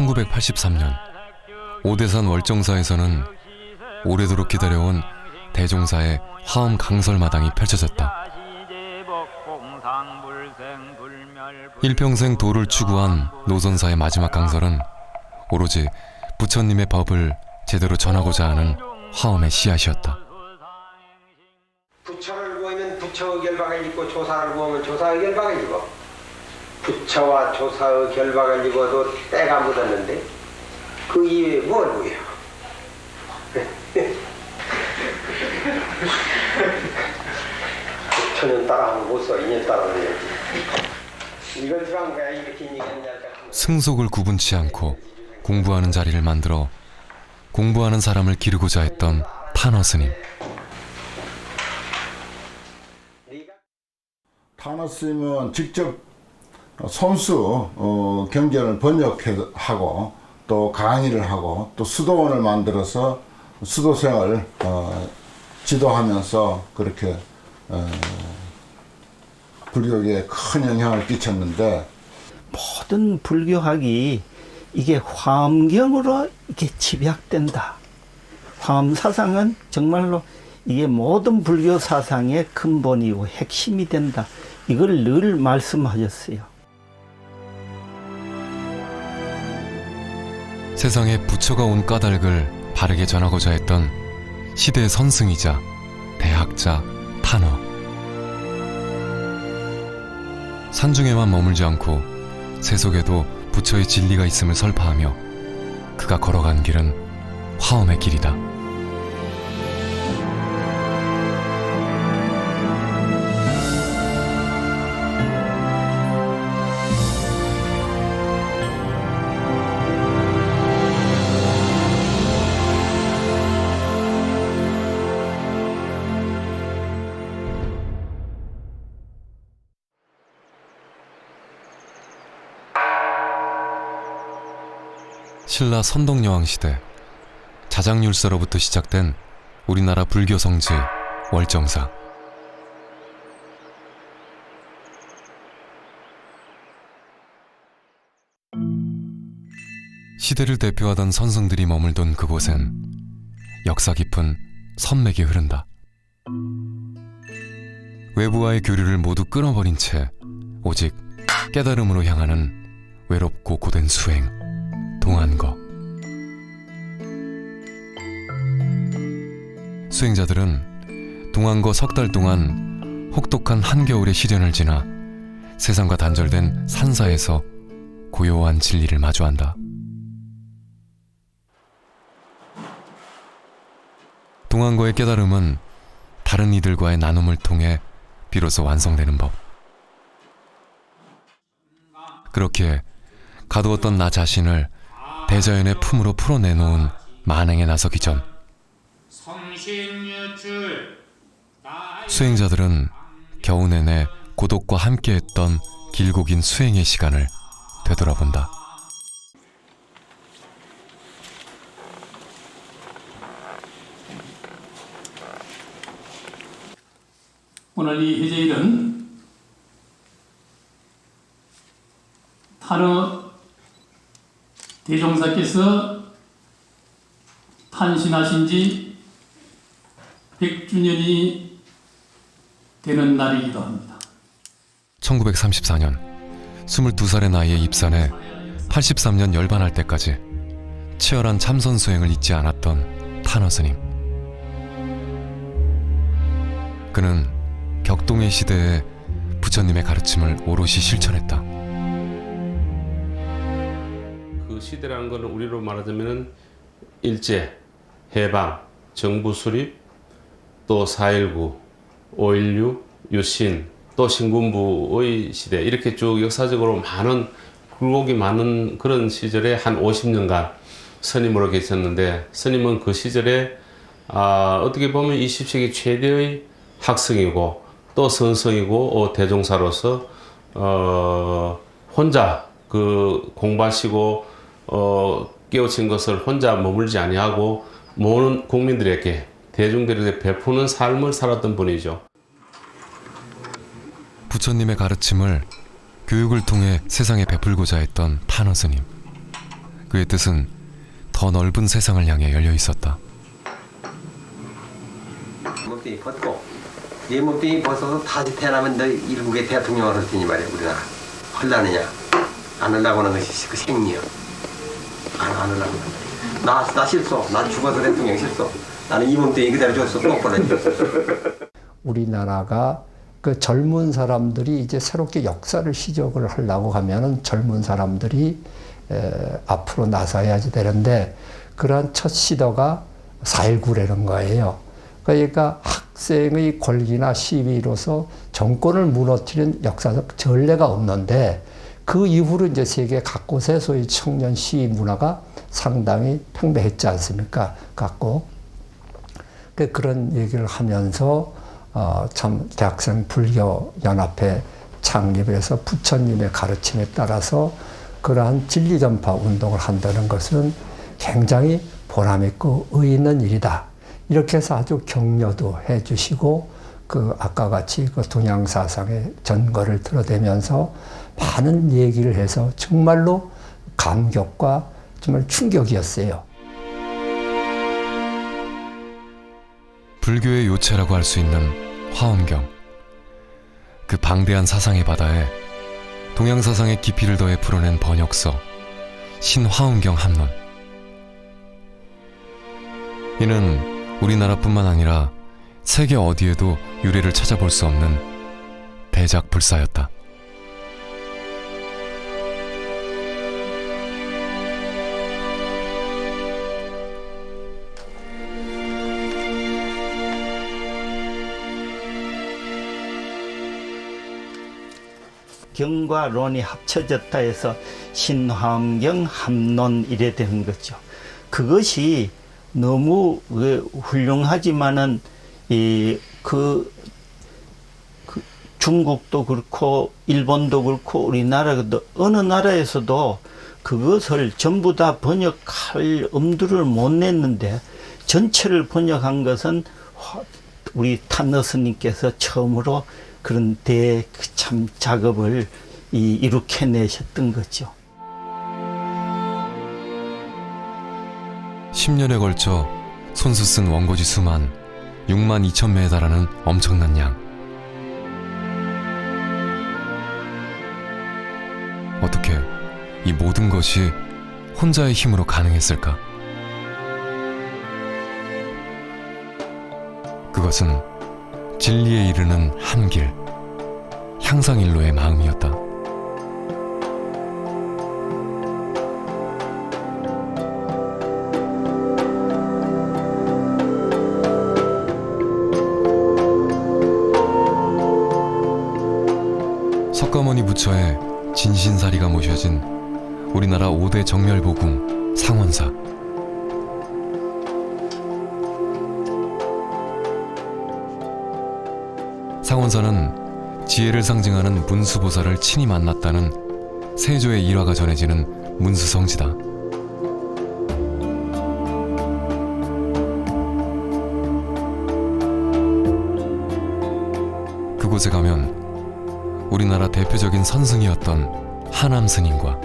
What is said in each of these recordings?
1983년 오대산 월정사에서는 오래도록 기다려온 대종사의 화엄 강설마당이 펼쳐졌다. 일평생 도를 추구한 노선사의 마지막 강설은 오로지 부처님의 법을 제대로 전하고자 하는 화엄의 씨앗이었다. 부처를 구하면 부처의 결박을 입고 조사를 구하면 조사의 결박을 입어. 부처와 조사의 결박을 입어도 때가 묻었는데 그 이외에 뭘 구해요? 부처는 따라하면 못 써. 인연 따라하면 이걸 들어간 거야. 이렇게 긴 얘기는 승속을 구분치 않고 공부하는 자리를 만들어 공부하는 사람을 기르고자 했던 탄허 스님. 탄허 스님은 직접 손수 경전을 번역하고 또 강의를 하고 또 수도원을 만들어서 수도생을 지도하면서 그렇게 불교에 큰 영향을 끼쳤는데, 모든 불교학이 이게 화엄경으로 이게 집약된다. 화엄 사상은 정말로 이게 모든 불교 사상의 근본이고 핵심이 된다. 이걸 늘 말씀하셨어요. 세상에 부처가 온 까닭을 바르게 전하고자 했던 시대의 선승이자 대학자 탄허. 산중에만 머물지 않고 세속에도 부처의 진리가 있음을 설파하며 그가 걸어간 길은 화엄의 길이다. 신라 선덕여왕 시대 자장율사로부터 시작된 우리나라 불교 성지 월정사. 시대를 대표하던 선승들이 머물던 그곳엔 역사 깊은 선맥이 흐른다. 외부와의 교류를 모두 끊어버린 채 오직 깨달음으로 향하는 외롭고 고된 수행, 동안거. 수행자들은 동안거 석 달 동안 혹독한 한겨울의 시련을 지나 세상과 단절된 산사에서 고요한 진리를 마주한다. 동안거의 깨달음은 다른 이들과의 나눔을 통해 비로소 완성되는 법. 그렇게 가두었던 나 자신을 대자연의 품으로 풀어내놓은 만행에 나서기 전 수행자들은 겨우 내내 고독과 함께했던 길고 긴 수행의 시간을 되돌아본다. 오늘 이 해제일은 탄허 대종사께서 탄신하신 지 100주년이 되는 날이기도 합니다. 1934년 22살의 나이에 입산해 83년 열반할 때까지 치열한 참선 수행을 잊지 않았던 탄허 스님. 그는 격동의 시대에 부처님의 가르침을 오롯이 실천했다. 그 시대라는 것은 우리로 말하자면 일제, 해방, 정부 수립, 또 4.19, 5.16, 유신, 또 신군부의 시대, 이렇게 쭉 역사적으로 많은 굴곡이 많은 그런 시절에 한 50년간 스님으로 계셨는데, 스님은 그 시절에 어떻게 보면 20세기 최대의 학성이고 또 선성이고 대종사로서 혼자 그 공부하시고 깨우친 것을 혼자 머물지 아니하고 모든 국민들에게, 대중들에게 베푸는 삶을 살았던 분이죠. 부처님의 가르침을 교육을 통해 세상에 베풀고자 했던 탄허 스님. 그의 뜻은 더 넓은 세상을 향해 열려 있었다. 몸뚱이 벗고 네 몸뚱이 벗어서 다시 태어나면 너 일국의 대통령을 할 테니 말이야 우리나라. 헐라느냐 안 하려고 하는 것이 그 생리야. 안 하려고 나 싫소. 난 죽어서 대통령 싫소. 나는 이 몸뚱이 그대로 줬어. 못 보내줘. 우리나라가 그 젊은 사람들이 이제 새롭게 역사를 시작을 하려고 하면은 젊은 사람들이 앞으로 나서야지 되는데 그러한 첫 시도가 4.19라는 거예요. 그러니까 학생의 권리나 시위로서 정권을 무너뜨린 역사적 전례가 없는데 그 이후로 이제 세계 곳곳에 소위 청년 시위 문화가 상당히 팽배했지 않습니까? 갖고 그런 얘기를 하면서 참 대학생 불교 연합회 창립을 해서 부처님의 가르침에 따라서 그러한 진리 전파 운동을 한다는 것은 굉장히 보람 있고 의의 있는 일이다. 이렇게 해서 아주 격려도 해주시고 그 아까 같이 그 동양 사상의 전거를 드러내면서 많은 얘기를 해서 정말로 감격과 정말 충격이었어요. 불교의 요체라고 할 수 있는 화엄경. 그 방대한 사상의 바다에 동양 사상의 깊이를 더해 풀어낸 번역서 신화엄경 합론. 이는 우리나라뿐만 아니라 세계 어디에도 유래를 찾아볼 수 없는 대작불사였다. 경과 론이 합쳐졌다 해서 신화엄경 합론 이래 되는 거죠. 그것이 너무 훌륭하지만은 그 중국도 그렇고 일본도 그렇고 우리나라도 어느 나라에서도 그것을 전부 다 번역할 엄두를 못 냈는데 전체를 번역한 것은 우리 탄너스님께서 처음으로 그런 참 작업을 이룩해내셨던 거죠. 10년에 걸쳐 손수 쓴 원고지 수만 6만 2천 매에 달하는 엄청난 양. 어떻게 이 모든 것이 혼자의 힘으로 가능했을까? 그것은 진리에 이르는 한 길, 향상일로의 마음이었다. 석가모니 부처의 진신사리가 모셔진 우리나라 5대 정멸보궁 상원사. 상원사는 지혜를 상징하는 문수보살을 친히 만났다는 세조의 일화가 전해지는 문수성지다. 그곳에 가면 우리나라 대표적인 선승이었던 하남 스님과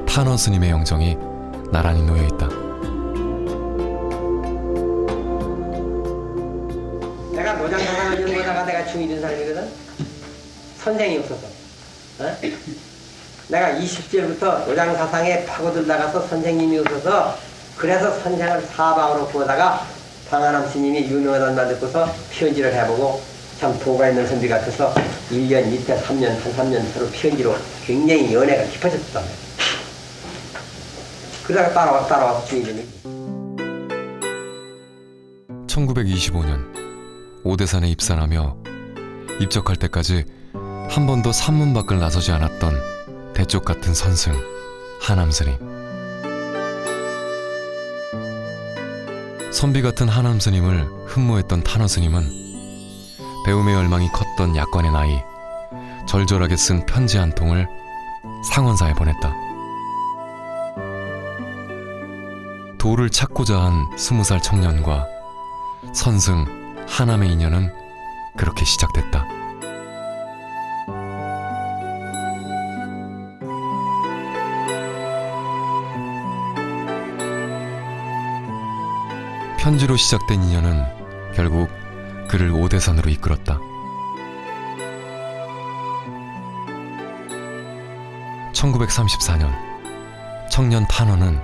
탄어 스님의 영정이 나란히 놓여 있다. 내가 노장사상을 연구하다가 내가 중이 된 사람이거든. 선생이 없어서. 어? 내가 20세부터 노장사상에 파고들다가서 선생님이 없어서 그래서 선생을 사방으로 구하다가 방하남 스님이 유명하다는 말 듣고서 편지를 해보고 참 도가 있는 선비 같아서 1년, 이때 3년, 한 3년 서로 편지로 굉장히 연애가 깊어졌단 말이야. 그러다가 따라와서 중이 되는 거지. 1925년 오대산에 입산하며 입적할 때까지 한 번도 산문 밖을 나서지 않았던 대쪽 같은 선승 하남스님. 선비 같은 하남스님을 흠모했던 탄어스님은 배움의 열망이 컸던 약관의 나이 절절하게 쓴 편지 한 통을 상원사에 보냈다. 도를 찾고자 한 20살 청년과 선승 하남의 인연은 그렇게 시작됐다. 편지로 시작된 인연은 결국 그를 오대산으로 이끌었다. 1934년 청년 탄원은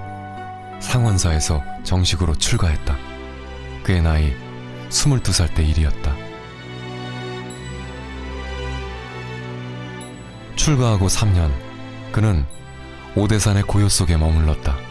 상원사에서 정식으로 출가했다. 그의 나이 22살 때 일이었다. 출가하고 3년 그는 오대산의 고요 속에 머물렀다.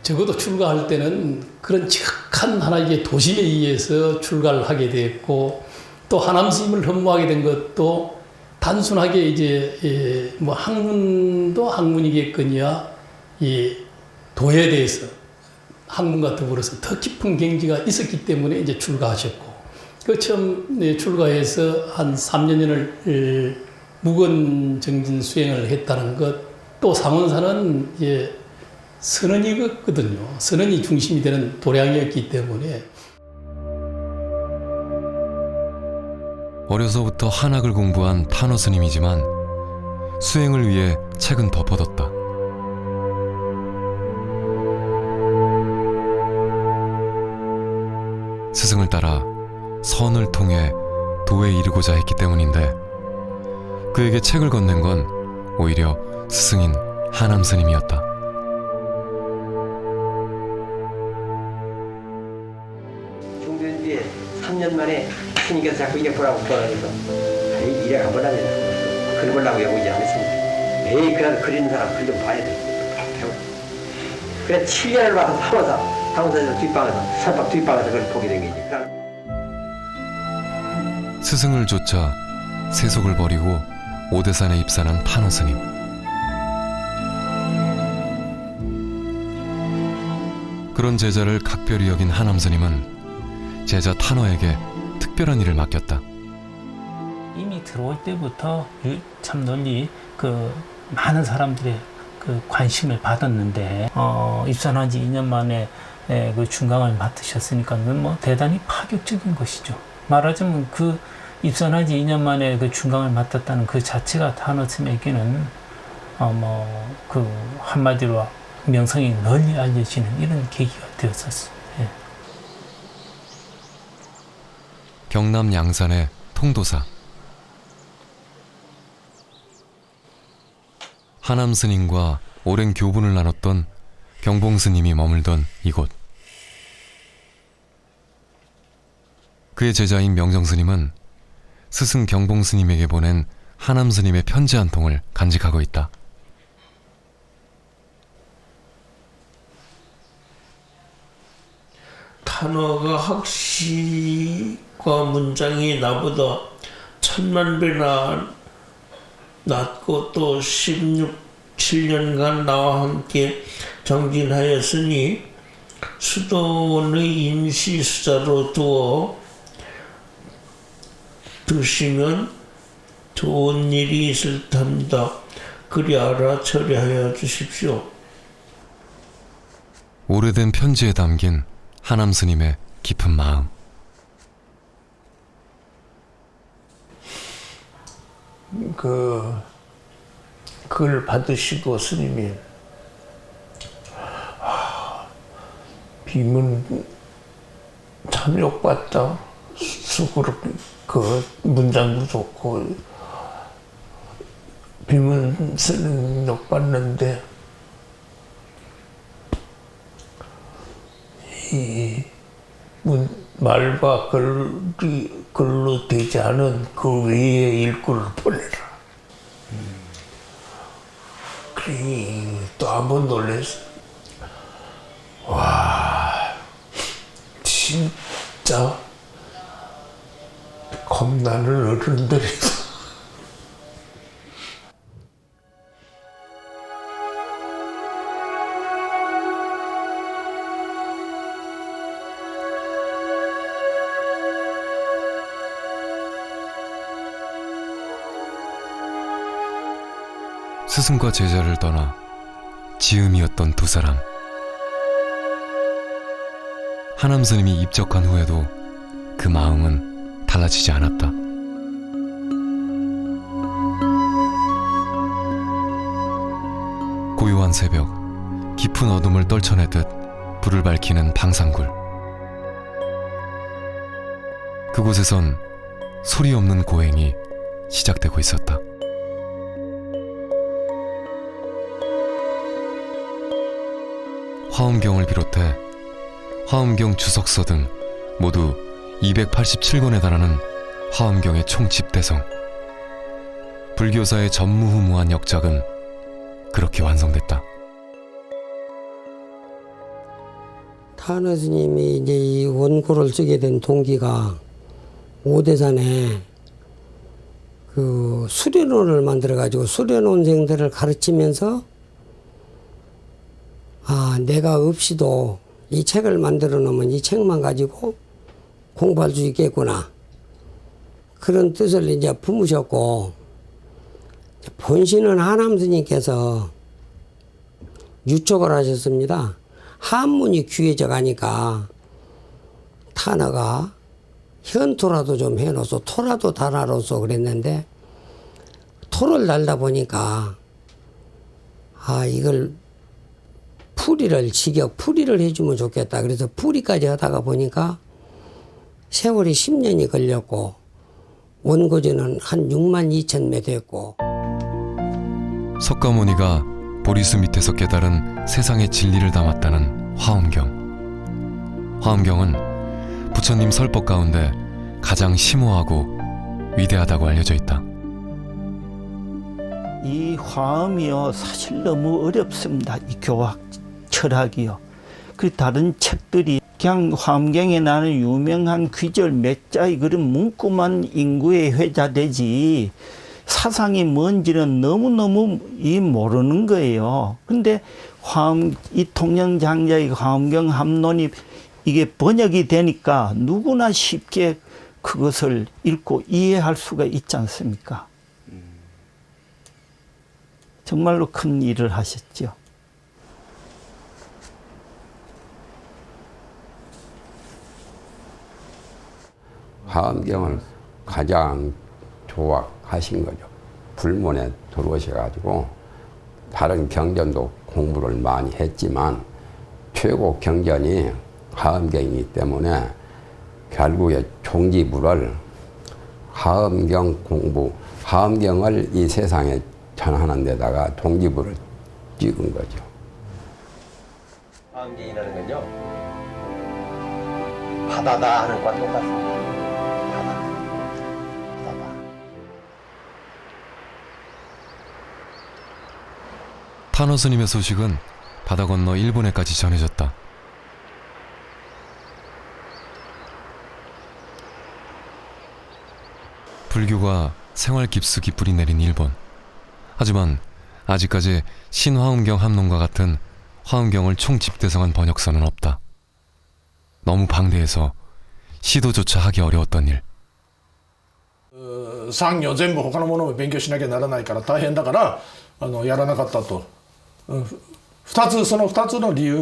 적어도 출가할 때는 그런 지극한 하나의 도심에 의해서 출가를 하게 됐고, 또 하남 스님을 흠모하게 된 것도 단순하게 이제 뭐 학문도 학문이겠거니와 이 도에 대해서 학문과 더불어서 더 깊은 경지가 있었기 때문에 이제 출가하셨고, 그 처음 출가해서 한 3년을 무건 정진 수행을 했다는 것, 또 상원사는 이제 선언이거든요. 선언이 중심이 되는 도량이었기 때문에. 어려서부터 한학을 공부한 탄호 스님이지만 수행을 위해 책은 덮어뒀다. 스승을 따라 선을 통해 도에 이르고자 했기 때문인데, 그에게 책을 건넨 건 오히려 스승인 하남 스님이었다. 중전주에 3년 만에 스님께서 자꾸 이래 보라고 보라면서 이래 가보라면 글 보려고 여보지 않으십니까? 매일 그래도 그리는 사람 글 좀 봐야 돼. 그래 7년을 봐서 사무소에서 뒷방에서 설박 뒷방에서 그걸 보게 된 거지. 스승을 쫓아 세속을 버리고 오대산에 입산한 탄호 스님. 그런 제자를 각별히 여긴 하남 스님은 제자 탄호에게 특별한 일을 맡겼다. 이미 들어올 때부터 참 널리 많은 사람들의 관심을 받았는데, 입산한 지 2년 만에 그 중강을 맡으셨으니까 뭐 대단히 파격적인 것이죠. 말하자면 그 입산한 지 2년 만에 그 중강을 맡았다는 그 자체가 탄호 스님에게는 한마디로 명성이 널리 알려지는 이런 계기가 되었었어요. 예. 경남 양산의 통도사. 하남 스님과 오랜 교분을 나눴던 경봉 스님이 머물던 이곳. 그의 제자인 명정 스님은 스승 경봉 스님에게 보낸 하남 스님의 편지 한 통을 간직하고 있다. 탄호가 학식과 문장이 나보다 1000만 배나 낮고 또 7년간 나와 함께 정진하였으니 수도원의 임시수자로 두시면 좋은 일이 있을 탑니다. 그리 알아 처리하여 주십시오. 오래된 편지에 담긴 하남 스님의 깊은 마음. 그걸 받으시고 스님이 빔은 참 욕봤다. 수고로 문장도 좋고 빔은 쓰는 욕봤는데 이 말과 글로 되지 않은 그 외의 일꾼을 보내라. 그러니 또 한 번 놀랬어. 와, 진짜 겁나는 어른들이다. 스승과 제자를 떠나 지음이었던 두 사람. 하남 스님이 입적한 후에도 그 마음은 달라지지 않았다. 초라한 새벽, 깊은 어둠을 떨쳐내듯 불을 밝히는 방산굴. 그곳에선 소리 없는 고행이 시작되고 있었다. 화엄경을 비롯해 화엄경 주석서 등 모두 287권에 달하는 화엄경의 총집대성. 불교사의 전무후무한 역작은 그렇게 완성됐다. 탄허 스님이 이제 이 원고를 쓰게 된 동기가 오대산에 그 수련원을 만들어가지고 수련원생들을 가르치면서 내가 없이도 이 책을 만들어 놓으면 이 책만 가지고 공부할 수 있겠구나. 그런 뜻을 이제 품으셨고, 본신은 하남 스님께서 유촉을 하셨습니다. 한문이 귀해져 가니까 탄허가 현토라도 좀 해놓소, 토라도 달아놓소 그랬는데, 토를 달다 보니까 이걸 풀이를 해주면 좋겠다. 그래서 풀이까지 하다가 보니까 세월이 10년이 걸렸고 원고지는 한 6만 2천 매 됐고. 석가모니가 보리수 밑에서 깨달은 세상의 진리를 담았다는 화엄경. 화엄경은 부처님 설법 가운데 가장 심오하고 위대하다고 알려져 있다. 이 화엄이요 사실 너무 어렵습니다. 이 교학 철학이요. 그 다른 책들이 그냥 화엄경에 나는 유명한 귀절 몇 자의 그런 문구만 인구에 회자되지 사상이 뭔지는 너무너무 모르는 거예요. 근데 이 통영장자의 화엄경 함론이 이게 번역이 되니까 누구나 쉽게 그것을 읽고 이해할 수가 있지 않습니까? 정말로 큰 일을 하셨죠. 화엄경을 가장 좋아하신 거죠. 불문에 들어오셔가지고 다른 경전도 공부를 많이 했지만 최고 경전이 화엄경이기 때문에 결국에 종지부를 화엄경 공부, 화엄경을 이 세상에 전하는 데다가 종지부를 찍은 거죠. 화엄경이라는 건요, 바다다 하는 것과 똑같습니다. 탄허 스님의 소식은 바다 건너 일본에까지 전해졌다. 불교가 생활 깊숙이 뿌리내린 일본. 하지만 아직까지 신화엄경 함론과 같은 화엄경을 총집대성한 번역서는 없다. 너무 방대해서 시도조차 하기 어려웠던 일. 産業全部他のものも勉強しなきゃならないから大変だからやらなかったと。その2つの理由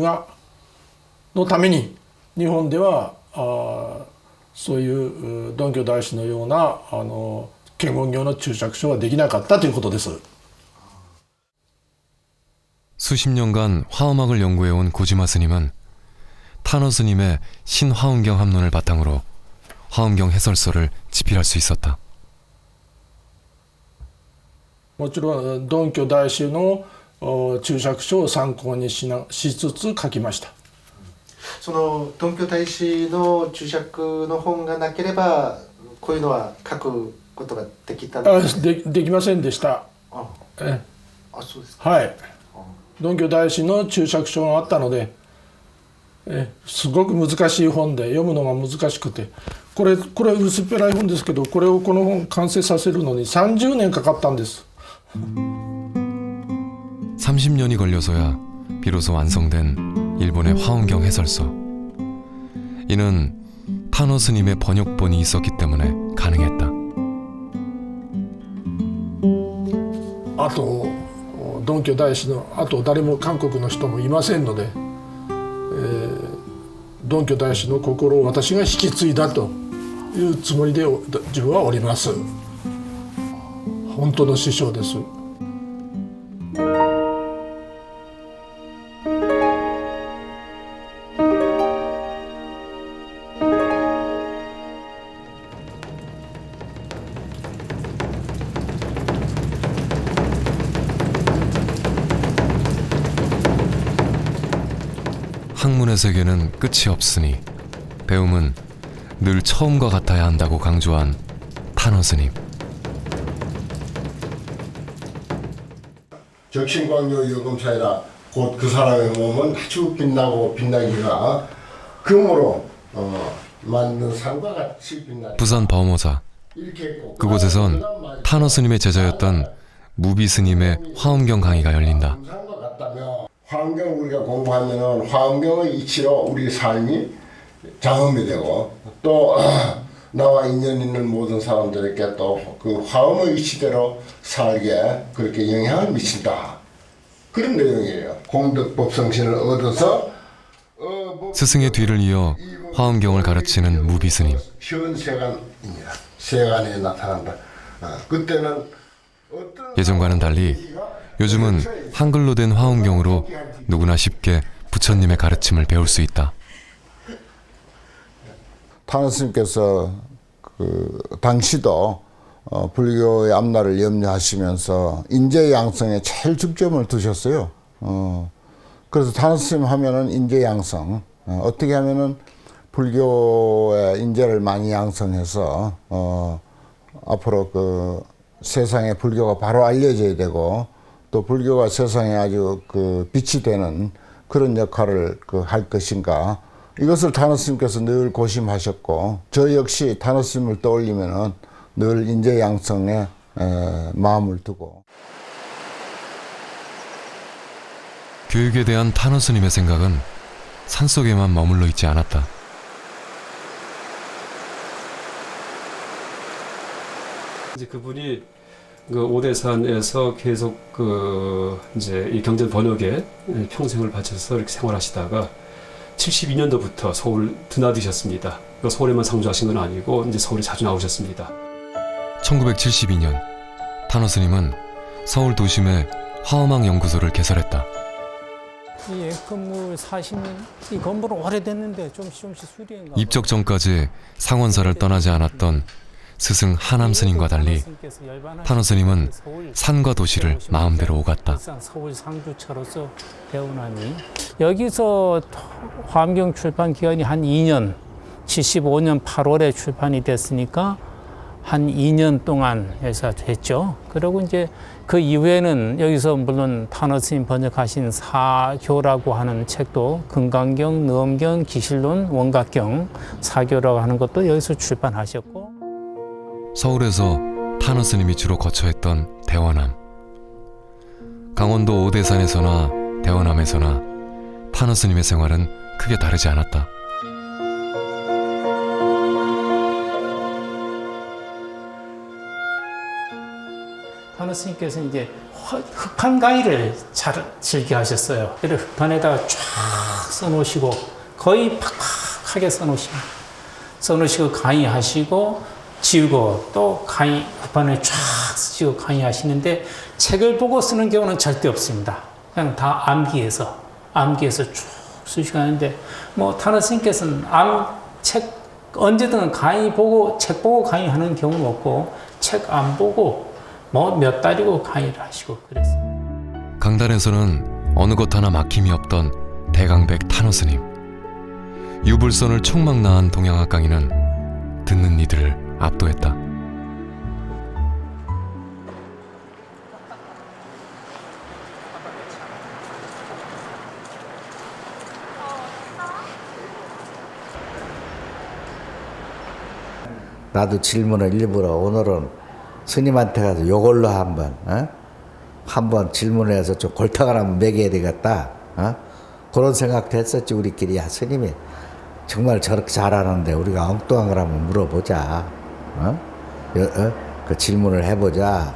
のために日本ではそういう頓教大師のような検問業の注釈書はできなかったということです。 수십 년간 화엄학을 연구해온 고지마 스님은 탄허 스님의 신화엄경 함론을 바탕으로 화엄경 해설서를 집필할 수 있었다. もちろん頓教大師の注釈書を参考にしつつ書きました。その頓教大師の注釈の本がなければこういうのは書くことができたんですか？できませんでした。そうですか。はい。頓教大師の注釈書があったのですごく難しい本で読むのが難しくて、これ薄っぺらい本ですけど、この本完成させるのに30年かかったんです。 30년이 걸려서야 비로소 완성된 일본의 화엄경 해설서. 이는 탄허 스님의 번역본이 있었기 때문에 가능했다. あと頓教大師のあと誰も韓国の人もいませんので、頓教大師の心を私が引き継いだというつもりで自分はおります。本当の師匠です。 학문의 세계는 끝이 없으니 배움은 늘 처음과 같아야 한다고 강조한 탄원 스님. 적신광교 여금사이라 곧 그 사람의 몸은 아주 빛나고 빛나기가 금으로 만든 산과 같이 빛나. 부산 범오사. 그곳에선 탄원 스님의 제자였던 무비 스님의 화엄경 강의가 열린다. 화엄경 우리가 공부하면은 화엄경의 이치로 우리 삶이 장엄이 되고 또 나와 인연 있는 모든 사람들에게 또 그 화엄의 이치대로 살게 그렇게 영향을 미친다. 그런 내용이에요. 공덕법성신을 얻어서 스승의 뒤를 이어 화엄경을 가르치는 무비 스님. 현세간입니다. 세간에 나타난다. 그때는 예전과는 달리 요즘은 한글로 된 화엄경으로 누구나 쉽게 부처님의 가르침을 배울 수 있다. 탄원 스님께서 그 당시도 불교의 앞날을 염려하시면서 인재 양성에 제일 중점을 두셨어요. 그래서 탄원 스님 하면은 인재 양성, 어떻게 하면은 불교의 인재를 많이 양성해서 앞으로 그 세상에 불교가 바로 알려져야 되고 또 불교가 세상에 아주 그 빛이 되는 그런 역할을 할 것인가. 이것을 탄원 스님께서 늘 고심하셨고 저 역시 탄원 스님을 떠올리면은 늘 인재 양성에 마음을 두고. 교육에 대한 탄원 스님의 생각은 산속에만 머물러 있지 않았다. 이제 그분이 그 오대산에서 계속 이제 이 경전 번역에 평생을 바쳐서 이렇게 생활하시다가 72년도부터 서울 드나드셨습니다. 서울에만 상주하신 건 아니고 이제 서울에 자주 나오셨습니다. 1972년 탄원 스님은 서울 도심에 화엄학 연구소를 개설했다. 이 건물 40년, 이 건물은 오래됐는데 조금씩 수리해. 입적 전까지 상원사를 떠나지 않았던 스승 하남 스님과 달리 탄원 스님은 산과 도시를 마음대로 오갔다. 서울 상주처로서 배우나니 여기서 화엄경 출판 기간이 한 2년, 75년 8월에 출판이 됐으니까 한 2년 동안 해서 됐죠. 그리고 이제 그 이후에는 여기서 물론 탄원 스님 번역하신 사교라고 하는 책도 금강경, 너엄경, 기실론, 원각경, 사교라고 하는 것도 여기서 출판하셨고. 서울에서 탄원 스님이 주로 거처했던 대원암. 강원도 오대산에서나 대원암에서나 탄원 스님의 생활은 크게 다르지 않았다. 탄원 스님께서 이제 흑판 강의를 잘 즐겨 하셨어요. 그래서 흑판에다가 쫙 써놓으시고 거의 팍팍하게 써놓으시고 강의하시고 지우고 또 강의 흑판에 쫙 쓰시고 강의하시는데 책을 보고 쓰는 경우는 절대 없습니다. 그냥 다 암기해서 쭉 쓰시고 하는데 뭐 탄원 스님께서는 책 언제든 책 보고 강의하는 경우는 없고 책 안 보고 뭐 몇 달이고 강의를 하시고 그랬어요. 강단에서는 어느 것 하나 막힘이 없던 대강백 탄원 스님. 유불선을 총망라한 동양학 강의는 듣는 이들을 압도했다. 나도 질문을 일부러 오늘은 스님한테 가서 이걸로 한번 질문을 해서 좀 골탕을 한번 먹여야 되겠다. 그런 생각도 했었지 우리끼리. 야 스님이 정말 저렇게 잘하는데 우리가 엉뚱한 걸 한번 물어보자. 그 질문을 해보자.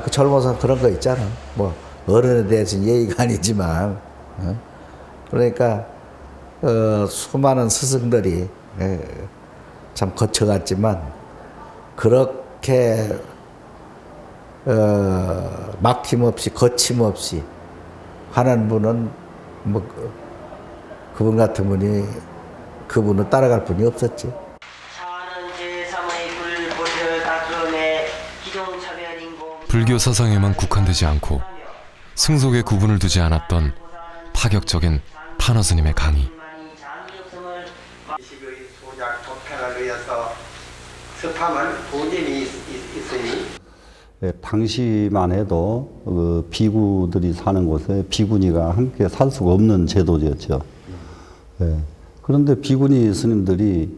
그 젊어서 그런 거 있잖아. 뭐 어른에 대해서는 예의가 아니지만. 그러니까 수많은 스승들이 참 거쳐갔지만 그렇게 막힘없이 거침없이 하는 분은 뭐 그분 같은 분이 그분을 따라갈 분이 없었지. 불교 사상에만 국한되지 않고 승속에 구분을 두지 않았던 파격적인 탄어 스님의 강의. 소작 독행을 위해서 습함은 보존이 있으니 당시만 해도 비구들이 사는 곳에 비구니가 함께 살 수가 없는 제도였죠. 그런데 비구니 스님들이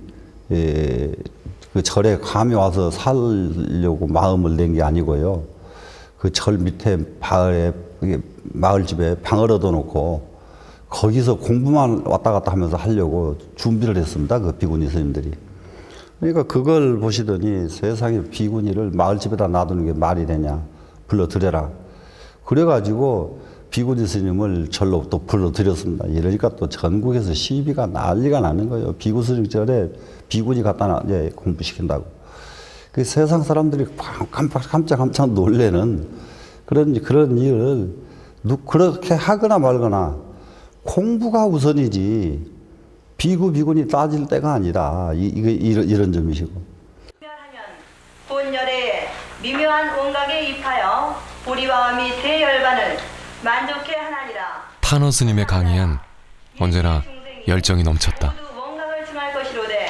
그 절에 감히 와서 살려고 마음을 낸 게 아니고요. 그 절 밑에 마을집에 방을 얻어놓고 거기서 공부만 왔다 갔다 하면서 하려고 준비를 했습니다. 그 비구니 스님들이. 그러니까 그걸 보시더니 세상에 비구니를 마을집에다 놔두는 게 말이 되냐. 불러들여라. 그래가지고 비구니 스님을 절로 또 불러들였습니다. 이러니까 또 전국에서 시비가 난리가 나는 거예요. 비구 스님 절에 비구니 갖다 공부시킨다고. 그 세상 사람들이 깜짝 놀래는 그런 일을 그렇게 하거나 말거나 공부가 우선이지 비구니 따질 때가 아니라 이런 점이시고. 본열에 미묘한 온각에 입하여 보리와 및 대열반을 만족해 하나니라. 탄어 스님의 강의엔 언제나 열정이 넘쳤다. 원각을 증할 것이로되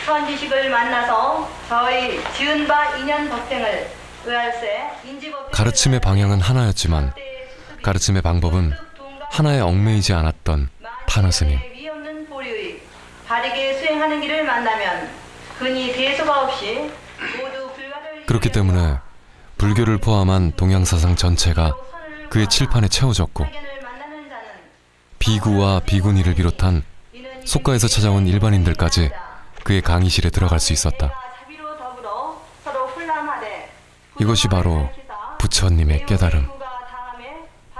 선지식을 만나서 저희 지은 바 인연 법행을 의할세 인지법행. 가르침의 방향은 하나였지만 가르침의 방법은 하나에 얽매이지 않았던 탄어 스님. 위없는 보리의 바르게 수행하는 길을 만나면 근이 대소가 없이 모두 불가를. 그렇기 때문에 불교를 포함한 동양사상 전체가 그의 칠판에 채워졌고 비구와 비구니를 비롯한 속가에서 찾아온 일반인들까지 그의 강의실에 들어갈 수 있었다. 이것이 바로 부처님의 깨달음,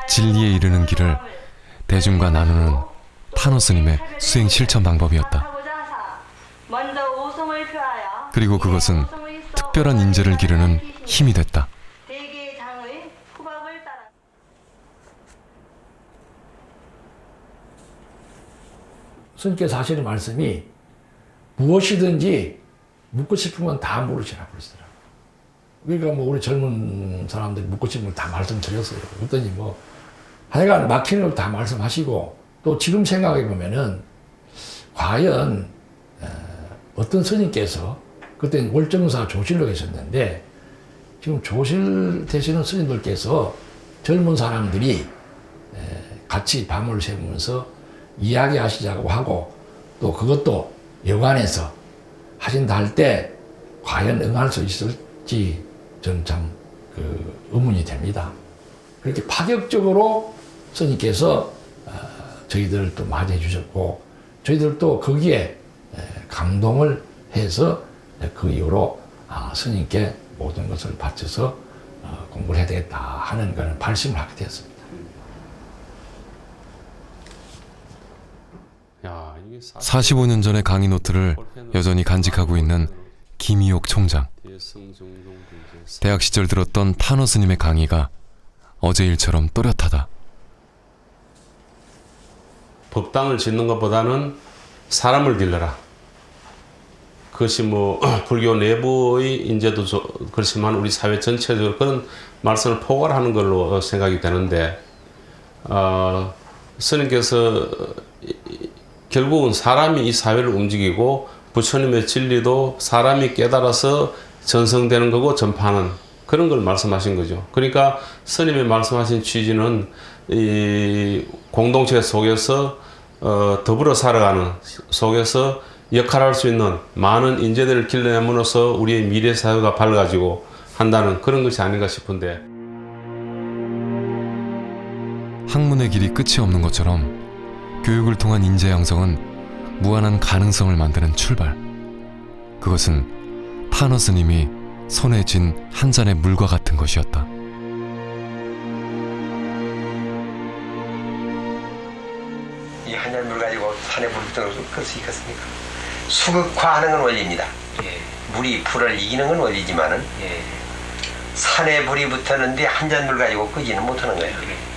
진리에 이르는 길을 대중과 나누는 탄어 스님의 수행 실천 방법이었다. 그리고 그것은 특별한 인재를 기르는 힘이 됐다. 스님께서 하시는 말씀이 무엇이든지 묻고 싶은 건 다 물으시라고 그러시더라고요. 그러니까 뭐 우리 젊은 사람들이 묻고 싶은 걸 다 말씀드렸어요. 그랬더니 뭐 하여간 막히는 걸 다 말씀하시고 또 지금 생각해 보면은 과연 어떤 스님께서 그때 월정사 조실로 계셨는데 지금 조실 되시는 스님들께서 젊은 사람들이 같이 밤을 새우면서 이야기하시자고 하고 또 그것도 여관에서 하신다 할 때 과연 응할 수 있을지 저는 참 의문이 됩니다. 그렇게 파격적으로 스님께서 저희들을 또 맞이해 주셨고 저희들도 거기에 감동을 해서 그 이후로 스님께 모든 것을 바쳐서 공부를 해야 되겠다 하는 그런 발심을 하게 되었습니다. 45년 전의 강의 노트를 여전히 간직하고 있는 김희옥 총장. 대학 시절 들었던 탄어 스님의 강의가 어제 일처럼 또렷하다. 법당을 짓는 것보다는 사람을 길러라. 그것이 뭐 불교 내부의 인재도 그렇지만 우리 사회 전체적으로 그런 말씀을 포괄하는 걸로 생각이 되는데 스님께서 결국은 사람이 이 사회를 움직이고 부처님의 진리도 사람이 깨달아서 전성되는 거고 전파하는 그런 걸 말씀하신 거죠. 그러니까 스님이 말씀하신 취지는 이 공동체 속에서 더불어 살아가는 속에서 역할할 수 있는 많은 인재들을 길러내므로써 우리의 미래 사회가 밝아지고 한다는 그런 것이 아닌가 싶은데 학문의 길이 끝이 없는 것처럼 교육을 통한 인재 양성은 무한한 가능성을 만드는 출발. 그것은 탄어 스님이 손에 쥔 한 잔의 물과 같은 것이었다. 이 한 잔 물 가지고 산에 불 붙여서 끌 수 있겠습니까? 수극화하는 건 원리입니다. 물이 불을 이기는 건 원리지만은 산에 불이 붙었는데 한 잔 물 가지고 끄지는 못하는 거예요.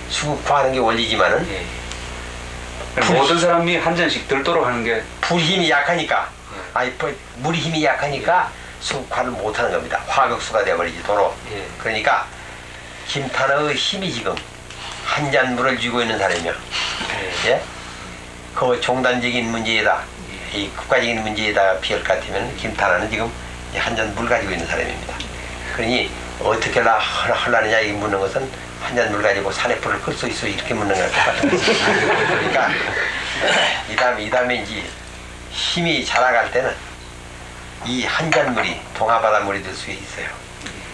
수극화하는 게 원리지만은 모든 사람이 한 잔씩 들도록 하는 게 불 힘이 약하니까 물이 힘이 약하니까 수극화를 못하는 겁니다. 화극수가 되어버리지 도로. 그러니까 김탄의 힘이 지금 한 잔 물을 쥐고 있는 사람이요. 그 종단적인 문제에다 이 국가적인 문제에다 피할 것 같으면 김탄환은 지금 한 잔 물 가지고 있는 사람입니다. 그러니 어떻게 하려느냐 이 묻는 것은 한 잔 물 가지고 산에 불을 끌 수 있어 이렇게 묻는 거랑 똑같은 거죠. 그러니까 이 다음에 이제 힘이 자라갈 때는 이 한 잔 물이 동하바다 물이 될 수 있어요.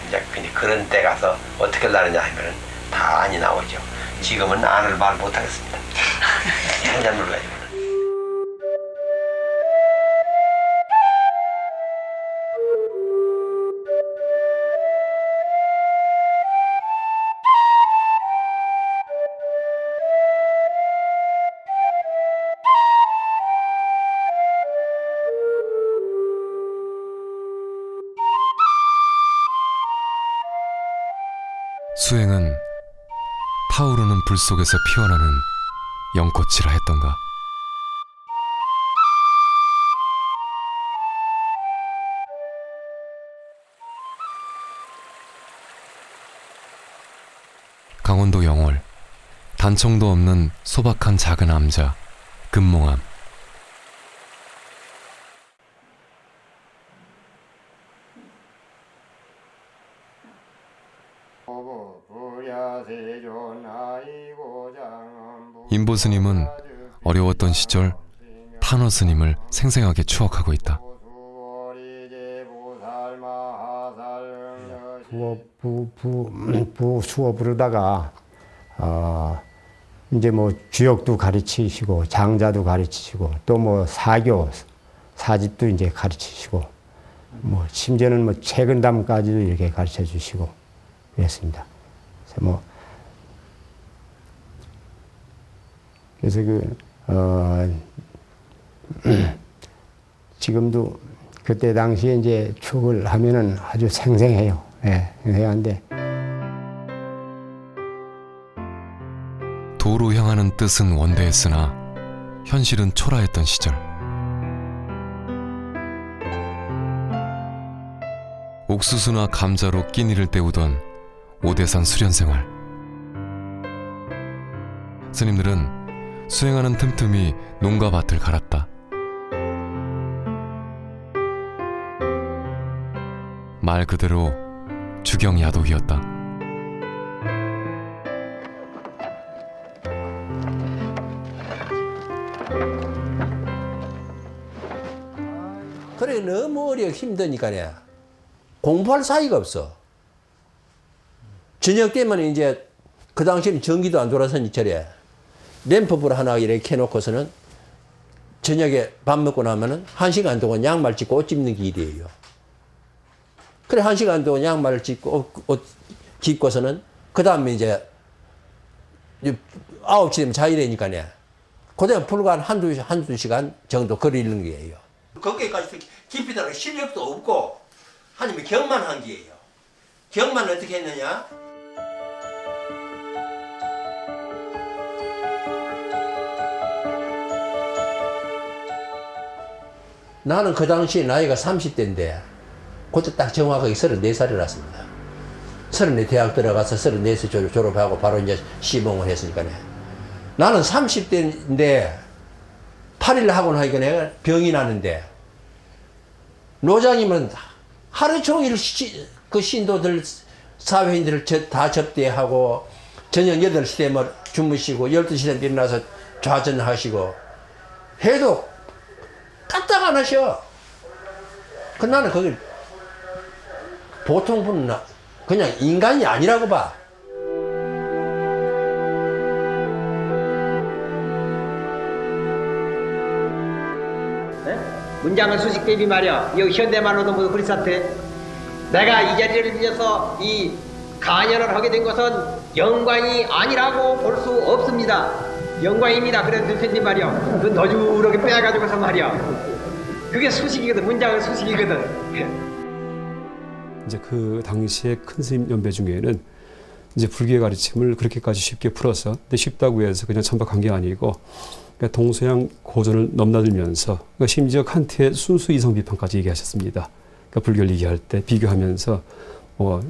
이제 그런 때 가서 어떻게 하느냐 하면은 다 안이 나오죠. 지금은 안을 말 못하겠습니다. 한 잔 물 가지고. 수행은 타오르는 불 속에서 피어나는 연꽃이라 했던가. 강원도 영월, 단청도 없는 소박한 작은 암자, 금몽암. 인보 스님은 어려웠던 시절 탄어 스님을 생생하게 추억하고 있다. 수어 부르다가 이제 뭐 주역도 가르치시고 장자도 가르치시고 또 뭐 사교 사집도 이제 가르치시고 뭐 심지어는 뭐 책은담까지도 이렇게 가르쳐 주시고 그랬습니다. 그래서 지금도 그때 당시에 이제 추억을 하면은 아주 생생해요. 예, 생생한데. 도로 향하는 뜻은 원대했으나 현실은 초라했던 시절. 옥수수나 감자로 끼니를 때우던 오대산 수련 생활. 스님들은 수행하는 틈틈이 농가 밭을 갈았다. 말 그대로 주경야독이었다. 그래 너무 어려 힘드니까요. 공부할 사이가 없어. 저녁 때면 이제 그 당시에는 전기도 안 돌아서니 저래 램프불 하나 이렇게 해놓고서는 저녁에 밥 먹고 나면은 1시간 동안 양말 찢고 옷 찝는 길이에요. 그래 1시간 동안 양말을 찢고 옷 깁고서는 그 다음에 이제 9시 되면 자이래니까요. 그다음 불과 한두 시간 정도 거리는 거예요. 거기까지 깊이 들어갈 실력도 없고 하나님이 경만한 게예요. 경만 어떻게 했느냐? 나는 그 당시에 나이가 30대인데 그때 딱 정확하게 34살이랐습니다. 34 대학 들어가서 34세 졸업하고 바로 이제 시봉을 했으니까요. 나는 30대인데 8일 하고 나니까 내가 병이 나는데 노장님은 하루 종일 그 신도들 사회인들을 다 접대하고 저녁 8시 되면 주무시고 12시 되면 일어나서 좌전하시고 해도 까딱 안 하셔. 그 나는 거길 보통 분은 그냥 인간이 아니라고 봐. 문장은 수식 대비 말이야. 여기 현대말로도 모두 그리스한테 내가 이 자리를 빌려서 이 강연을 하게 된 것은 영광이 아니라고 볼 수 없습니다. 영광입니다. 그래서 대표님 말이야. 그 너주르게 빼가지고서 말이야. 그게 수식이거든. 문장은 수식이거든. 이제 그 당시에 큰 스님 연배 중에는 이제 불교의 가르침을 그렇게까지 쉽게 풀어서, 근데 쉽다고 해서 그냥 천박한 게 아니고, 그러니까 동서양 고전을 넘나들면서, 그러니까 심지어 칸트의 순수 이성 비판까지 얘기하셨습니다. 그러니까 불교를 얘기할 때 비교하면서,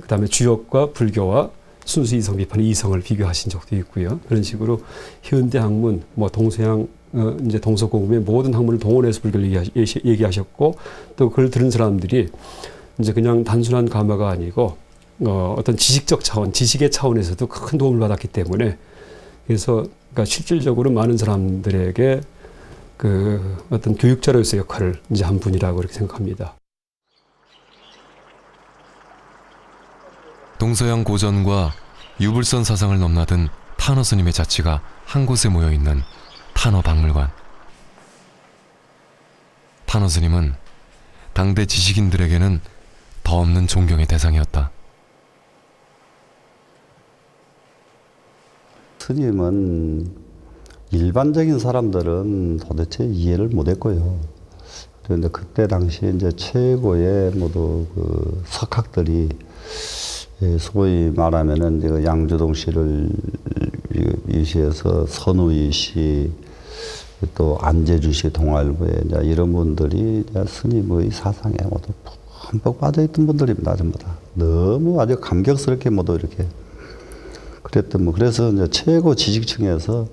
그다음에 주역과 불교와 순수 이성 비판의 이성을 비교하신 적도 있고요. 그런 식으로 현대 학문, 동서양 이제 동서고금의 모든 학문을 동원해서 불교를 얘기하셨고 또 그걸 들은 사람들이 이제 그냥 단순한 감화가 아니고 어떤 지식적 차원, 지식의 차원에서도 큰 도움을 받았기 때문에 그래서 그러니까 실질적으로 많은 사람들에게 그 어떤 교육자로서의 역할을 이제 한 분이라고 이렇게 생각합니다. 동서양 고전과 유불선 사상을 넘나든 탄어 스님의 자취가 한 곳에 모여 있는 탄어 박물관. 탄어 스님은 당대 지식인들에게는 더 없는 존경의 대상이었다. 스님은 일반적인 사람들은 도대체 이해를 못했고요. 그런데 그때 당시 이제 최고의 모두 그 석학들이 소위 말하면은 이제 양조동 씨를 위시해서 선우이 씨, 또 안재주 씨 동아일보에 이제 이런 분들이 이제 스님의 사상에 모두 흠뻑 빠져있던 분들입니다, 전부 다. 너무 아주 감격스럽게 모두 이렇게 그랬던 그래서 이제 최고 지식층에서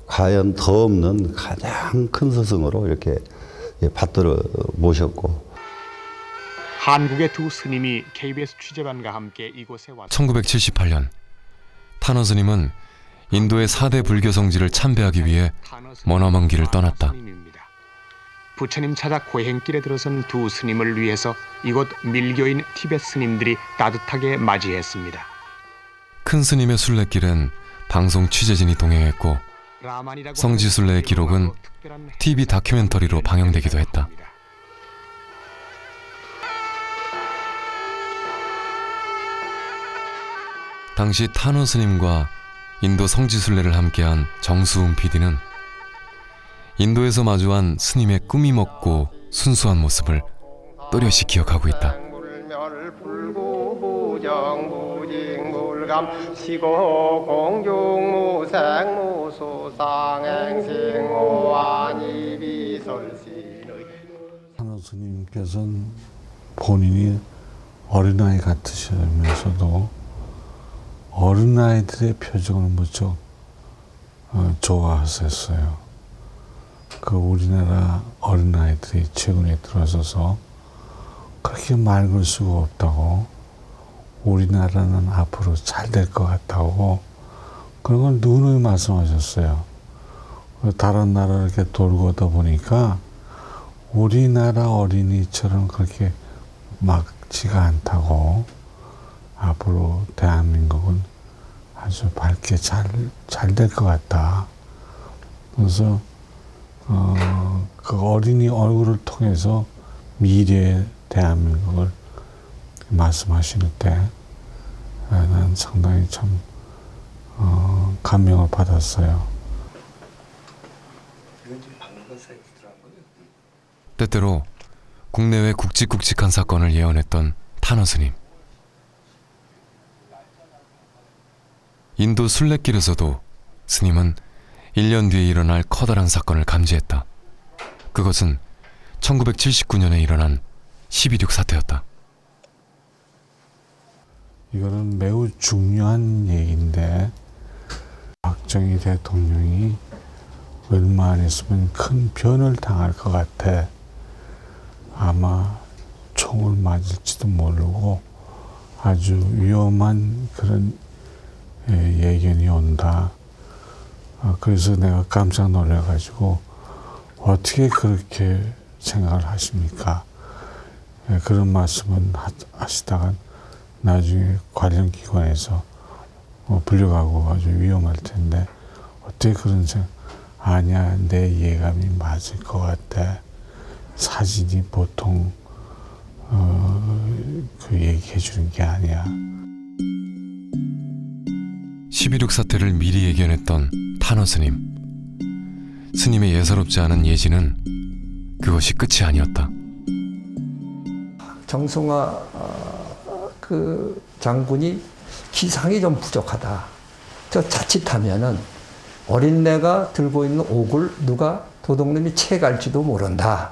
과연 더 없는 가장 큰 스승으로 이렇게 받들어 모셨고. 한국의 두 스님이 KBS 취재반과 함께 이곳에 왔 1978년 탄어 스님은 인도의 4대 불교 성지를 참배하기 위해 머나먼 길을 떠났다. 부처님 찾아 고행길에 들어선 두 스님을 위해서 이곳 밀교인 티베트 스님들이 따뜻하게 맞이했습니다. 큰 스님의 순례길엔 방송 취재진이 동행했고 성지 순례의 기록은 TV 다큐멘터리로 방영되기도 했다. 당시 탄어 스님과 인도 성지 순례를 함께한 정수웅 PD는 인도에서 마주한 스님의 꾸미 먹고 순수한 모습을 또렷이 기억하고 있다. 탄어 스님께서는 본인이 어린아이 같으시면서도 어린아이들의 표정을 무척 좋아하셨어요. 그 우리나라 어린아이들이 최근에 들어서서 그렇게 맑을 수가 없다고, 우리나라는 앞으로 잘 될 것 같다고 그런 걸 누누이 말씀하셨어요. 다른 나라를 이렇게 돌고 오다 보니까 우리나라 어린이처럼 그렇게 막지가 않다고, 앞으로 대한민국은 아주 밝게 잘 될 것 같다. 그래서 그 어린이 얼굴을 통해서 미래의 대한민국을 말씀하시는 때 난 상당히 참 감명을 받았어요. 때때로 국내외 굵직굵직한 사건을 예언했던 탄어 스님. 인도 순례길에서도 스님은 1년 뒤에 일어날 커다란 사건을 감지했다. 그것은 1979년에 일어난 12.6 사태였다. 이거는 매우 중요한 얘기인데, 박정희 대통령이 얼마 안 있으면 큰 변을 당할 것 같아. 아마 총을 맞을지도 모르고 아주 위험한 그런 예견이 온다. 그래서 내가 깜짝 놀라가지고 어떻게 그렇게 생각을 하십니까? 그런 말씀은 하시다가 나중에 관련 기관에서 불려가고 아주 위험할 텐데 어떻게 그런 생각? 아니야, 내 예감이 맞을 것 같아. 사진이 보통 그 얘기해 주는 게 아니야. 12.6 사태를 미리 예견했던 탄어 스님. 스님의 예사롭지 않은 예지는 그것이 끝이 아니었다. 정승화 그 장군이 기상이 좀 부족하다. 저 자칫하면은 어린애가 들고 있는 옥을 누가 도둑놈이 채갈지도 모른다.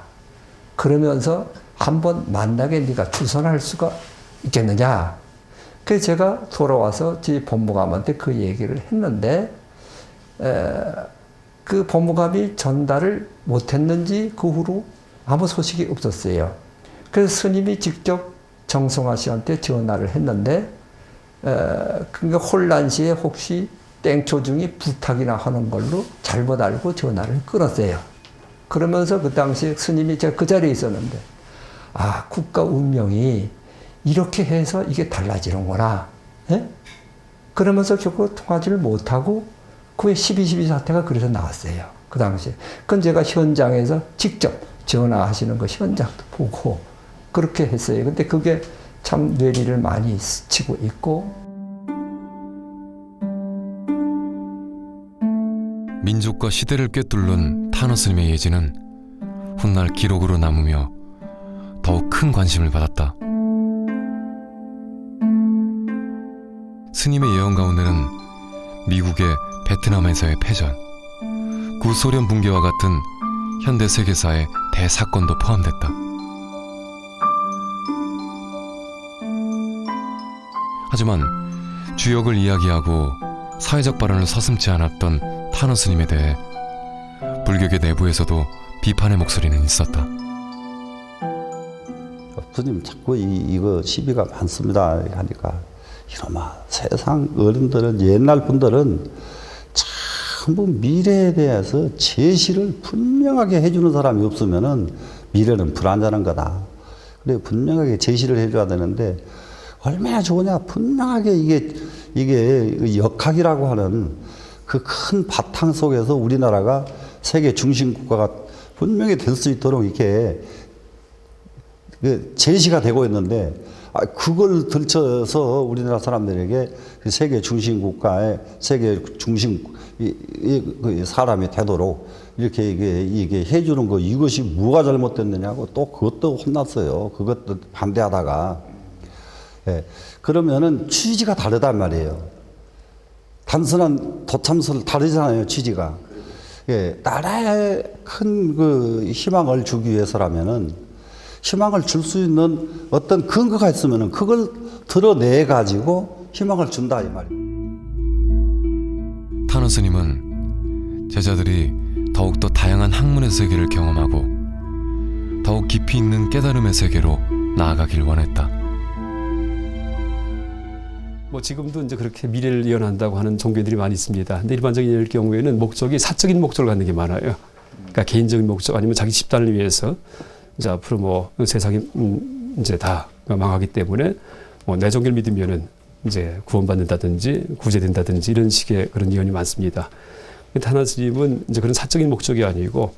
그러면서 한번 만나게 네가 주선할 수가 있겠느냐. 그래서 제가 돌아와서 저희 법무감한테 그 얘기를 했는데 그 법무감이 전달을 못했는지 그 후로 아무 소식이 없었어요. 그래서 스님이 직접 정성화 씨한테 전화를 했는데 그러니까 혼란 시에 혹시 땡초 중이 부탁이나 하는 걸로 잘못 알고 전화를 끊었어요. 그러면서 그 당시에 스님이 제가 그 자리에 있었는데 아 국가 운명이 이렇게 해서 이게 달라지는구나. 예? 그러면서 결국 통하지를 못하고 그 12.12 사태가 그래서 나왔어요. 그 당시에. 그건 제가 현장에서 직접 전화하시는 거 현장도 보고 그렇게 했어요. 근데 그게 참 뇌리를 많이 스치고 있고. 민족과 시대를 꿰뚫는 타너 스님의 예지는 훗날 기록으로 남으며 더욱 큰 관심을 받았다. 스님의 예언 가운데는 미국의 베트남에서의 패전, 구소련 붕괴와 같은 현대 세계사의 대사건도 포함됐다. 하지만 주역을 이야기하고 사회적 발언을 서슴지 않았던 타너 스님에 대해 불교계 내부에서도 비판의 목소리는 있었다. 스님 자꾸 이거 시비가 많습니다 하니까 이놈아 세상 어른들은 옛날 분들은 전부 미래에 대해서 제시를 분명하게 해주는 사람이 없으면은 미래는 불안전한 거다. 그래 분명하게 제시를 해줘야 되는데 얼마나 좋으냐. 분명하게 이게 역학이라고 하는 그 큰 바탕 속에서 우리나라가 세계 중심 국가가 분명히 될 수 있도록 이렇게 제시가 되고 있는데 그걸 들쳐서 우리나라 사람들에게 세계 중심 국가의 세계 중심 사람이 되도록 이렇게 이게 해주는 거 이것이 뭐가 잘못됐느냐고 또 그것도 혼났어요. 그것도 반대하다가. 예. 그러면은 취지가 다르단 말이에요. 단순한 도참설 다르잖아요, 취지가. 예. 나라에 큰 그 희망을 주기 위해서라면은 희망을 줄 수 있는 어떤 근거가 있으면은 그걸 드러내 가지고 희망을 준다 이 말이에요. 타너 스님은 제자들이 더욱더 다양한 학문의 세계를 경험하고 더욱 깊이 있는 깨달음의 세계로 나아가길 원했다. 뭐 지금도 이제 그렇게 미래를 예언한다고 하는 종교들이 많이 있습니다. 근데 일반적인 경우에는 목적이 사적인 목적을 갖는 게 많아요. 그러니까 개인적인 목적 아니면 자기 집단을 위해서 이제 앞으로 뭐 세상이 이제 다 망하기 때문에 뭐 내 종교를 믿으면은 이제 구원받는다든지 구제된다든지 이런 식의 그런 예언이 많습니다. 타너 스님은 이제 그런 사적인 목적이 아니고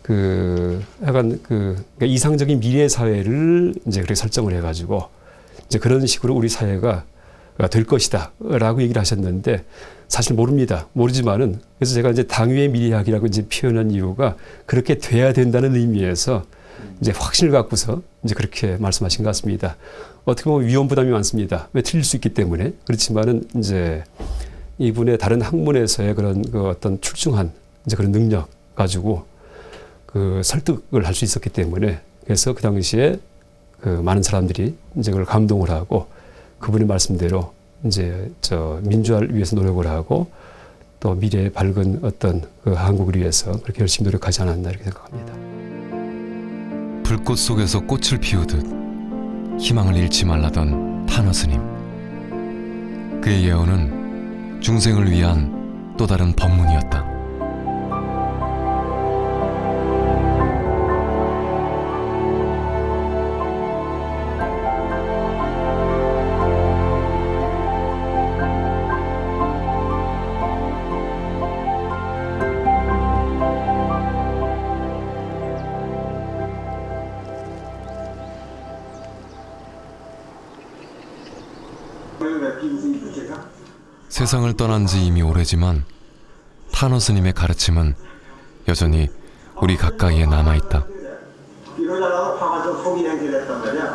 그 약간 그러니까 이상적인 미래 사회를 이제 그렇게 설정을 해가지고 이제 그런 식으로 우리 사회가 될 것이다라고 얘기를 하셨는데 사실 모릅니다. 모르지만은 그래서 제가 이제 당위의 미래학이라고 이제 표현한 이유가 그렇게 돼야 된다는 의미에서 이제 확신을 갖고서 이제 그렇게 말씀하신 것 같습니다. 어떻게 보면 위험 부담이 많습니다. 왜 틀릴 수 있기 때문에. 그렇지만은 이제 이분의 다른 학문에서의 그런 그 어떤 출중한 이제 그런 능력 가지고 그 설득을 할 수 있었기 때문에 그래서 그 당시에 그 많은 사람들이 이제 그걸 감동을 하고 그분의 말씀대로 이제 민주화를 위해서 노력을 하고 또 미래의 밝은 어떤 그 한국을 위해서 그렇게 열심히 노력하지 않았나 이렇게 생각합니다. 불꽃 속에서 꽃을 피우듯 희망을 잃지 말라던 타너 스님. 그의 예언은 중생을 위한 또 다른 법문이었다. 세상을 떠난 지 이미 오래지만 타너 스님의 가르침은 여전히 우리 가까이에 남아있다. 이러다가 파가지고 속이 냉철했단 말이야.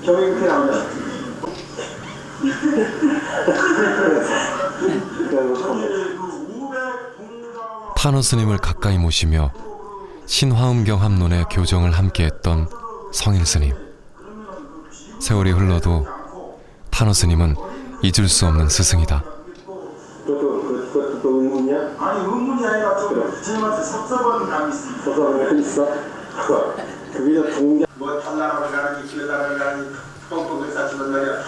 저기 이렇게 나오냐. 타너 스님을 가까이 모시며 신화엄경 합론의 교정을 함께했던 성일 스님. 세월이 흘러도 타너 스님은 잊을 수 없는 스승이다. 그것도 의문이야? 아니 의문이 아니라 좀 부처님한테 섭섭한 감이 있습니다. 섭섭한 있어? 그게 동계 뭐 달나라를 가는지 길나라를 가는지 뻥뻥을 싸주는 말이야.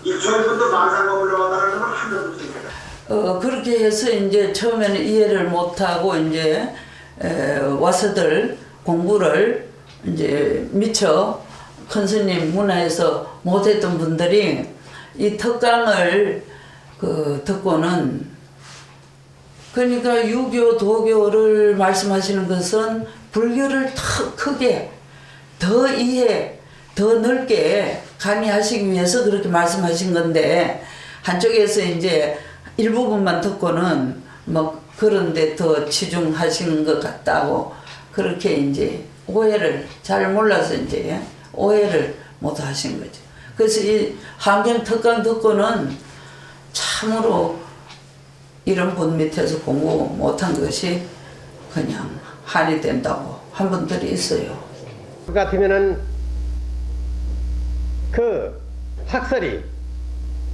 일초일부터 망상범을 왔다는 건 한 번도 없습니다. 그렇게 해서 이제 처음에는 이해를 못하고 이제 와서들 공부를 이제 미처 큰 스님 문화에서 못했던 분들이 이 특강을 듣고는 그러니까 유교, 도교를 말씀하시는 것은 불교를 더 크게, 더 이해, 더 넓게 가미하시기 위해서 그렇게 말씀하신 건데 한쪽에서 이제 일부분만 듣고는 뭐 그런데 더 치중하시는 것 같다고 그렇게 이제 오해를 잘 몰라서 이제 오해를 못 하신 거죠. 그래서 이 환경 특강 듣고는 참으로 이런 분 밑에서 공부 못한 것이 그냥 한이 된다고 한 분들이 있어요. 그 같으면은 그 학설이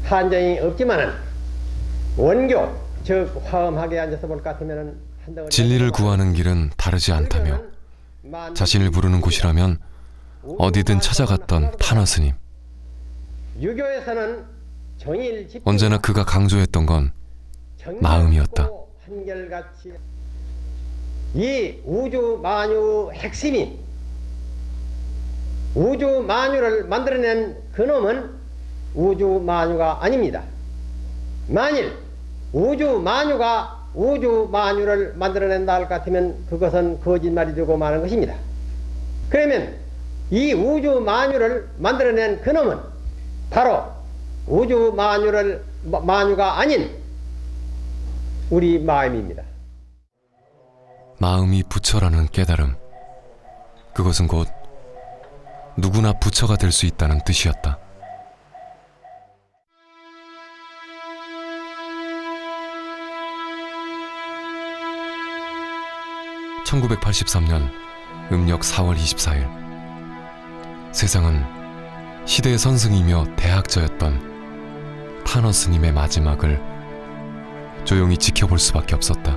한정이 없지만은 원교 즉 화엄하게 앉아서 볼 것 같으면은 진리를 구하는 길은 다르지 않다며 자신을 부르는 곳이라면 어디든 찾아갔던 탄원 스님. 유교에서는 정일 언제나 그가 강조했던 건 마음이었다. 한결같이 이 우주 만유 핵심이 우주 만유를 만들어낸 그놈은 우주 만유가 아닙니다. 만일 우주 만유가 우주 만유를 만들어낸다 할 것 같으면 그것은 거짓말이 되고 마는 것입니다. 그러면 이 우주 만유를 만들어낸 그놈은 바로 우주 만유가 아닌 우리 마음입니다. 마음이 부처라는 깨달음. 그것은 곧 누구나 부처가 될 수 있다는 뜻이었다. (1983년) 음력 4월 24일 세상은 시대의 선승이며 대학자였던 탄원 스님의 마지막을 조용히 지켜볼 수밖에 없었다.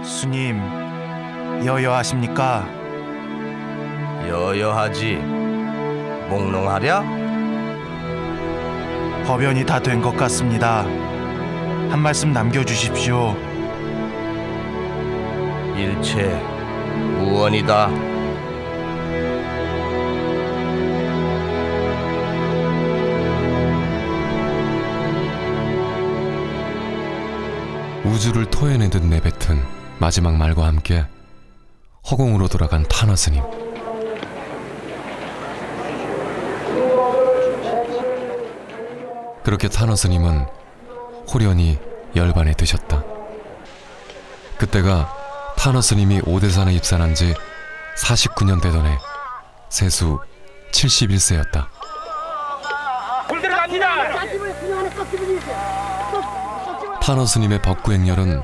스님, 여여하십니까? 여여하지. 몽롱하랴? 법연이 다 된 것 같습니다. 한 말씀 남겨주십시오. 일체 무언이다. 우주를 토해내듯 내뱉은 마지막 말과 함께 허공으로 돌아간 탄원 스님. 그렇게 탄원 스님은 호련히 열반에 드셨다. 그때가 탄원 스님이 오대산에 입산한 지 49년 되던 해 세수 71세였다. 불 들어갑니다. 탄원 스님의 법구행렬은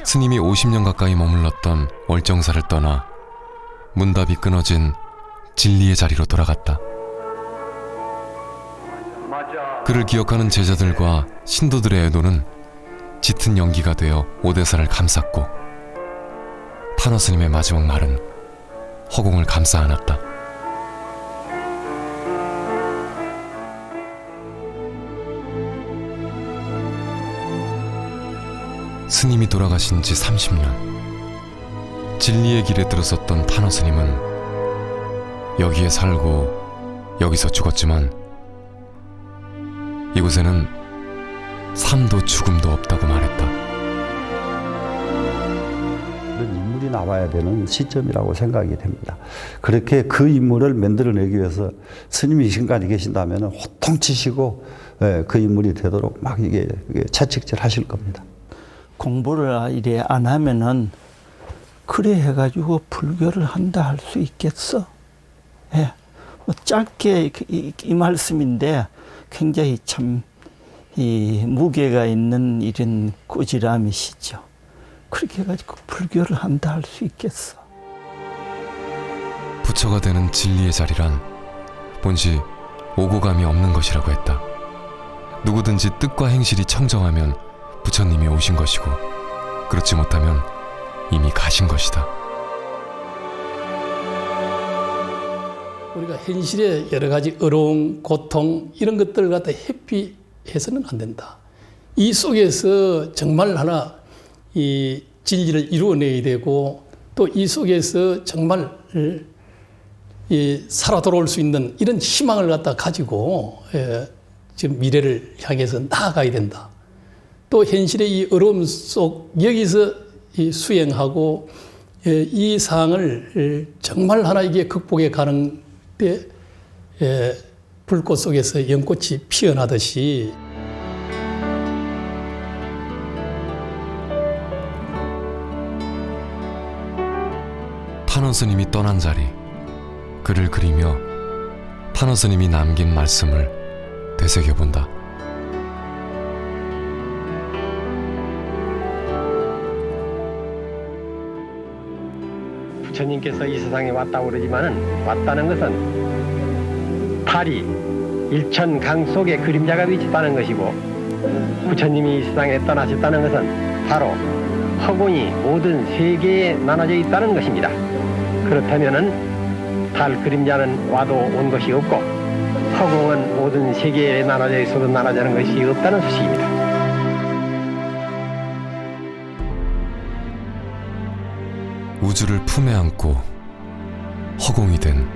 스님이 50년 가까이 머물렀던 월정사를 떠나 문답이 끊어진 진리의 자리로 돌아갔다. 그를 기억하는 제자들과 신도들의 애도는 짙은 연기가 되어 오대산을 감쌌고 탄원 스님의 마지막 말은 허공을 감싸 안았다. 스님이 돌아가신 지 30년. 진리의 길에 들었었던 탄원 스님은 여기에 살고 여기서 죽었지만 이곳에는 삶도 죽음도 없다고 말했다. 이런 인물이 나와야 되는 시점이라고 생각이 됩니다. 그렇게 그 인물을 만들어내기 위해서 스님이 지금까지 계신다면 호통치시고 그 인물이 되도록 막 이게 채찍질 하실 겁니다. 공부를 이래 안 하면은 그래 해가지고 불교를 한다 할 수 있겠어? 예, 뭐 짧게 이 말씀인데 굉장히 참 이 무게가 있는 이런 꾸지람이시죠. 그렇게 해가지고 불교를 한다 할 수 있겠어? 부처가 되는 진리의 자리란 본시 오고감이 없는 것이라고 했다. 누구든지 뜻과 행실이 청정하면 부처님이 오신 것이고 그렇지 못하면 이미 가신 것이다. 우리가 현실의 여러 가지 어려움, 고통 이런 것들을 갖다 회피해서는 안 된다. 이 속에서 정말 하나 이 진리를 이루어내야 되고 또 이 속에서 정말 이 살아 돌아올 수 있는 이런 희망을 갖다 가지고 지금 미래를 향해서 나아가야 된다. 또 현실의 이 어려움 속 여기서 이 수행하고 이 상황을 정말 하나 이게 극복해 가는 때 불꽃 속에서 연꽃이 피어나듯이 탄원 스님이 떠난 자리, 그를 그리며 탄원 스님이 남긴 말씀을 되새겨본다. 부처님께서 이 세상에 왔다고 그러지만은 왔다는 것은 달이 일천강 속에 그림자가 비쳤다는 것이고 부처님이 이 세상에 떠나셨다는 것은 바로 허공이 모든 세계에 나눠져 있다는 것입니다. 그렇다면은 달 그림자는 와도 온 것이 없고 허공은 모든 세계에 나눠져 있어도 나눠지는 것이 없다는 소식입니다. 우주를 품에 안고 허공이 된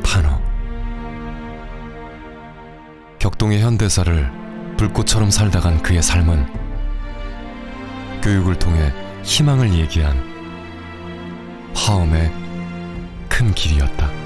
탄어. 격동의 현대사를 불꽃처럼 살다간 그의 삶은 교육을 통해 희망을 얘기한 화엄의 큰 길이었다.